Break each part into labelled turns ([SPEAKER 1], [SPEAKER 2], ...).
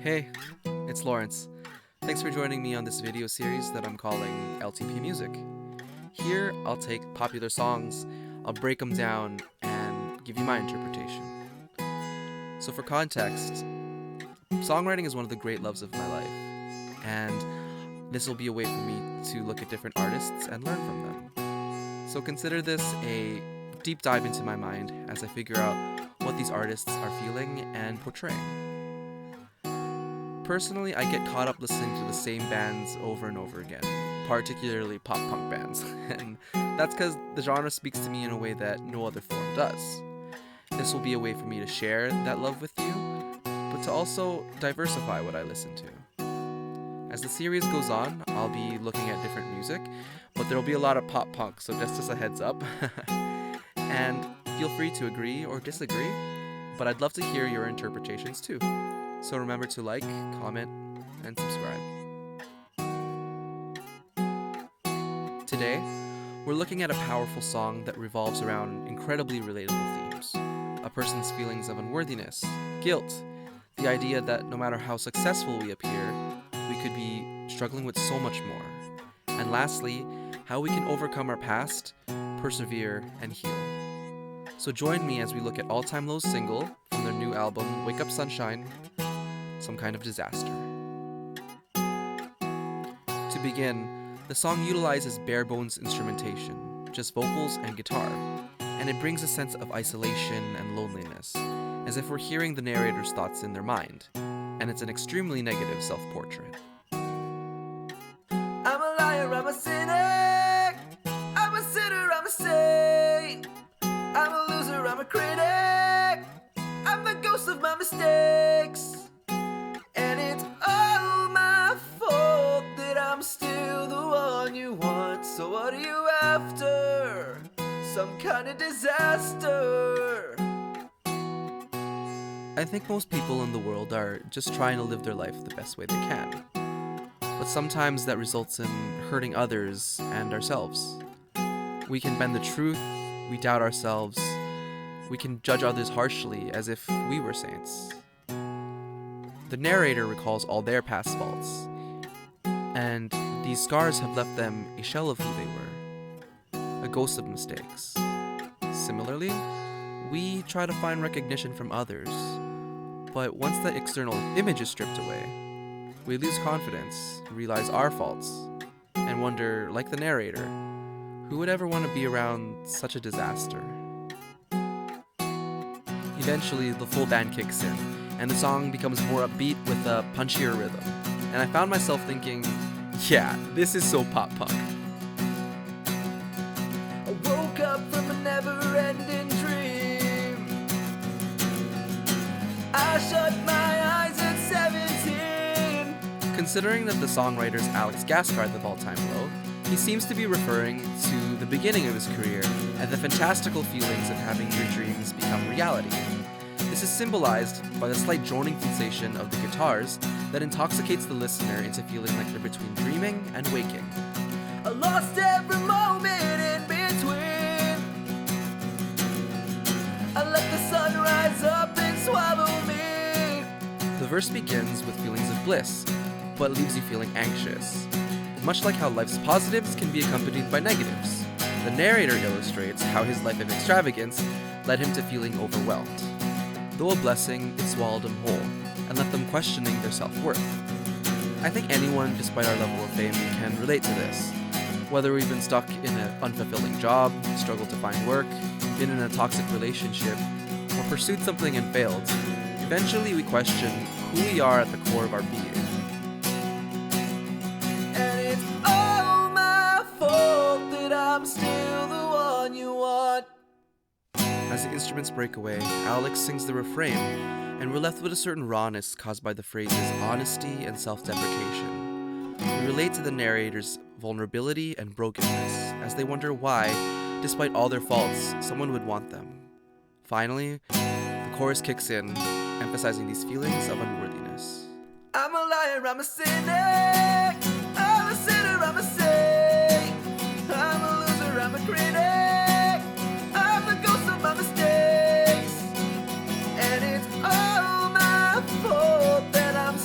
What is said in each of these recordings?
[SPEAKER 1] Hey, it's Lawrence. Thanks for joining me on this video series that I'm calling LTP Music. Here, I'll take popular songs, I'll break them down, and give you my interpretation. So for context, songwriting is one of the great loves of my life, and this will be a way for me to look at different artists and learn from them. So consider this a deep dive into my mind as I figure out what these artists are feeling and portraying. Personally, I get caught up listening to the same bands over and over again, particularly pop-punk bands, and that's because the genre speaks to me in a way that no other form does. This will be a way for me to share that love with you, but to also diversify what I listen to. As the series goes on, I'll be looking at different music, but there'll be a lot of pop-punk, so just as a heads up. And feel free to agree or disagree, but I'd love to hear your interpretations too. So remember to like, comment, and subscribe. Today, we're looking at a powerful song that revolves around incredibly relatable themes. A person's feelings of unworthiness, guilt, the idea that no matter how successful we appear, we could be struggling with so much more. And lastly, how we can overcome our past, persevere, and heal. So join me as we look at All Time Low's single from their new album, Wake Up Sunshine, Some Kind of Disaster. To begin, the song utilizes bare-bones instrumentation, just vocals and guitar, and it brings a sense of isolation and loneliness, as if we're hearing the narrator's thoughts in their mind, and it's an extremely negative self-portrait.
[SPEAKER 2] I'm a liar, I'm a cynic, I'm a sinner, I'm a saint, I'm a loser, I'm a critic, I'm the ghost of my mistakes, and it's all my fault that I'm still the one you want. So what are you after? Some kind of disaster.
[SPEAKER 1] I think most people in the world are just trying to live their life the best way they can. But sometimes that results in hurting others and ourselves. We can bend the truth, we doubt ourselves, we can judge others harshly as if we were saints. The narrator recalls all their past faults, and these scars have left them a shell of who they were, a ghost of mistakes. Similarly, we try to find recognition from others, but once that external image is stripped away, we lose confidence, realize our faults, and wonder, like the narrator, who would ever want to be around such a disaster? Eventually, the full band kicks in, and the song becomes more upbeat with a punchier rhythm. And I found myself thinking, yeah, this is so pop-punk.
[SPEAKER 2] I woke up from a never-ending dream. I shut my eyes at 17.
[SPEAKER 1] Considering that the songwriter's Alex Gaskarth of All Time Low, he seems to be referring to the beginning of his career and the fantastical feelings of having your dreams become reality. This is symbolized by the slight droning sensation of the guitars that intoxicates the listener into feeling like they're between dreaming and waking.
[SPEAKER 2] I lost every moment in between. I let the sun rise up and swallow me.
[SPEAKER 1] The verse begins with feelings of bliss, but leaves you feeling anxious. Much like how life's positives can be accompanied by negatives, the narrator illustrates how his life of extravagance led him to feeling overwhelmed. Though a blessing, it swallowed him whole, and left them questioning their self-worth. I think anyone, despite our level of fame, can relate to this. Whether we've been stuck in an unfulfilling job, struggled to find work, been in a toxic relationship, or pursued something and failed, eventually we question who we are at the core of our being.
[SPEAKER 2] And it's all my fault that I'm still the one you want.
[SPEAKER 1] As the instruments break away, Alex sings the refrain, and we're left with a certain rawness caused by the phrases honesty and self-deprecation. We relate to the narrator's vulnerability and brokenness, as they wonder why, despite all their faults, someone would want them. Finally, the chorus kicks in, emphasizing these feelings of unworthiness.
[SPEAKER 2] I'm a liar, I'm a cynic, I'm a sinner, I'm a saint, I'm a loser, I'm a critic, I'm the ghost of my mistakes, and it's all my fault that I'm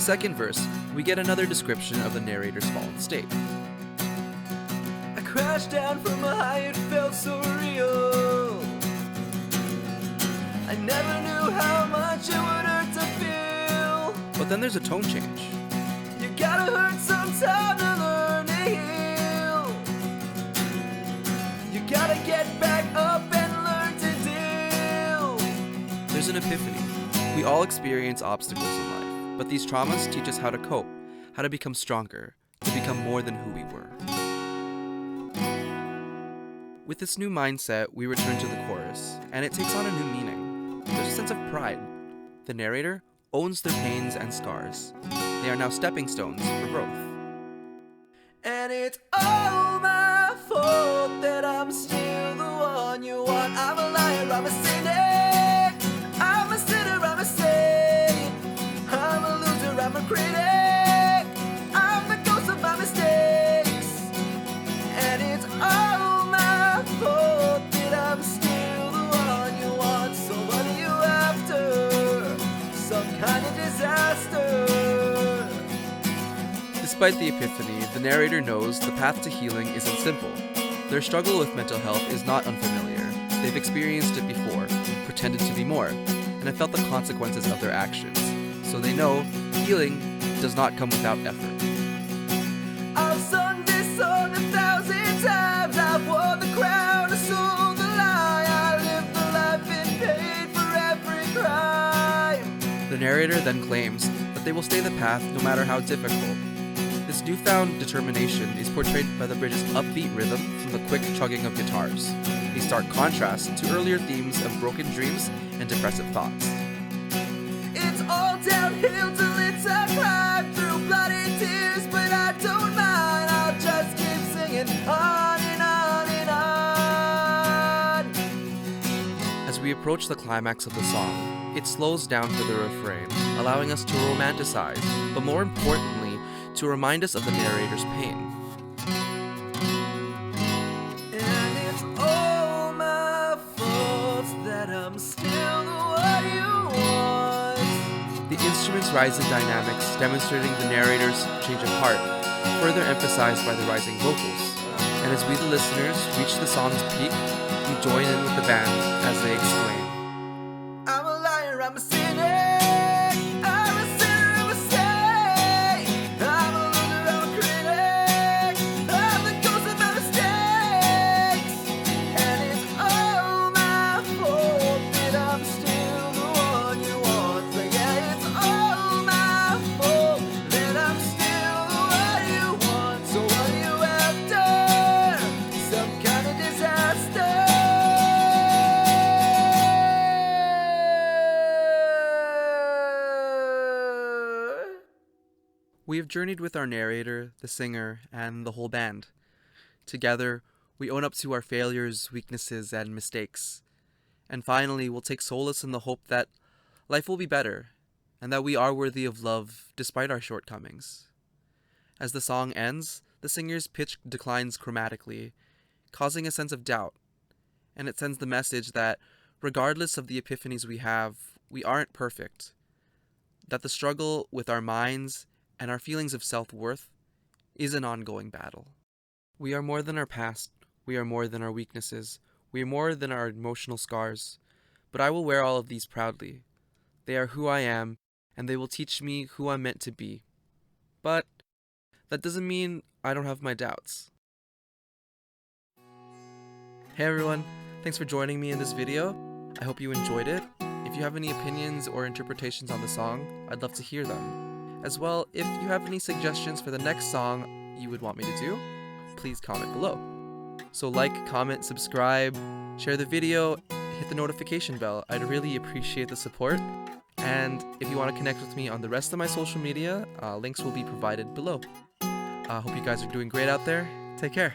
[SPEAKER 1] second verse, we get another description of the narrator's fallen state.
[SPEAKER 2] I crashed down from a high, it felt so real. I never knew how much it would hurt to feel.
[SPEAKER 1] But then there's a tone change.
[SPEAKER 2] You gotta hurt sometime to learn to heal. You gotta get back up and learn to deal.
[SPEAKER 1] There's an epiphany. We all experience obstacles in life, but these traumas teach us how to cope, how to become stronger, to become more than who we were. With this new mindset, we return to the chorus, and it takes on a new meaning. There's a sense of pride. The narrator owns their pains and scars. They are now stepping stones for growth.
[SPEAKER 2] And it's all my fault that I'm still the one you want. I'm a liar, I'm a cynic, I'm a sinner, I'm a saint, I'm a loser, I'm a critic, I'm the ghost of my mistakes. And it's all my fault that I'm still the one you want. So what are you after? Some kind of disaster.
[SPEAKER 1] Despite the epiphany, the narrator knows the path to healing isn't simple. Their struggle with mental health is not unfamiliar. They've experienced it before, pretended to be more, and have felt the consequences of their actions. So they know healing does not come without effort.
[SPEAKER 2] I've sung this song 1,000 times. I've worn the crown, I sold the lie. I lived the life and paid for every crime.
[SPEAKER 1] The narrator then claims that they will stay the path no matter how difficult. This newfound determination is portrayed by the bridge's upbeat rhythm from the quick chugging of guitars, a stark contrast to earlier themes of broken dreams and depressive thoughts.
[SPEAKER 2] It's all downhill till it's a climb through bloody tears, but I don't mind. I'll just keep singing on and on and on.
[SPEAKER 1] As we approach the climax of the song, it slows down for the refrain, allowing us to romanticize, but more importantly, to remind us of the narrator's pain.
[SPEAKER 2] And it's all my fault that I'm still the one you want.
[SPEAKER 1] The instruments rise in dynamics, demonstrating the narrator's change of heart, further emphasized by the rising vocals. And as we the listeners reach the song's peak, we join in with the band as they exclaim,
[SPEAKER 2] I'm a liar, I'm a cynic, I'm a sinner, I'm a saint, I'm a loser, I'm a critic, I'm the ghost of my mistakes. And it's all my fault that I'm still the one you want. So yeah, it's all my fault that I'm still the one you want. So what are you after? Some kind of disaster.
[SPEAKER 1] We have journeyed with our narrator, the singer, and the whole band. Together, we own up to our failures, weaknesses, and mistakes. And finally, we'll take solace in the hope that life will be better, and that we are worthy of love despite our shortcomings. As the song ends, the singer's pitch declines chromatically, causing a sense of doubt, and it sends the message that, regardless of the epiphanies we have, we aren't perfect, that the struggle with our minds and our feelings of self-worth is an ongoing battle. We are more than our past, we are more than our weaknesses, we are more than our emotional scars, but I will wear all of these proudly. They are who I am, and they will teach me who I'm meant to be. But that doesn't mean I don't have my doubts. Hey everyone, thanks for joining me in this video. I hope you enjoyed it. If you have any opinions or interpretations on the song, I'd love to hear them. As well, if you have any suggestions for the next song you would want me to do, please comment below. So like, comment, subscribe, share the video, hit the notification bell. I'd really appreciate the support. And if you want to connect with me on the rest of my social media, links will be provided below. I hope you guys are doing great out there. Take care.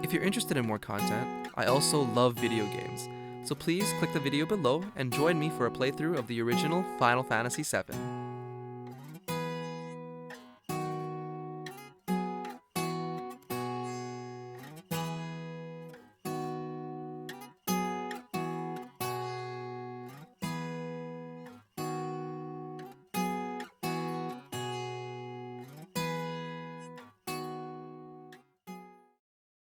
[SPEAKER 1] If you're interested in more content, I also love video games. So please click the video below and join me for a playthrough of the original Final Fantasy VII.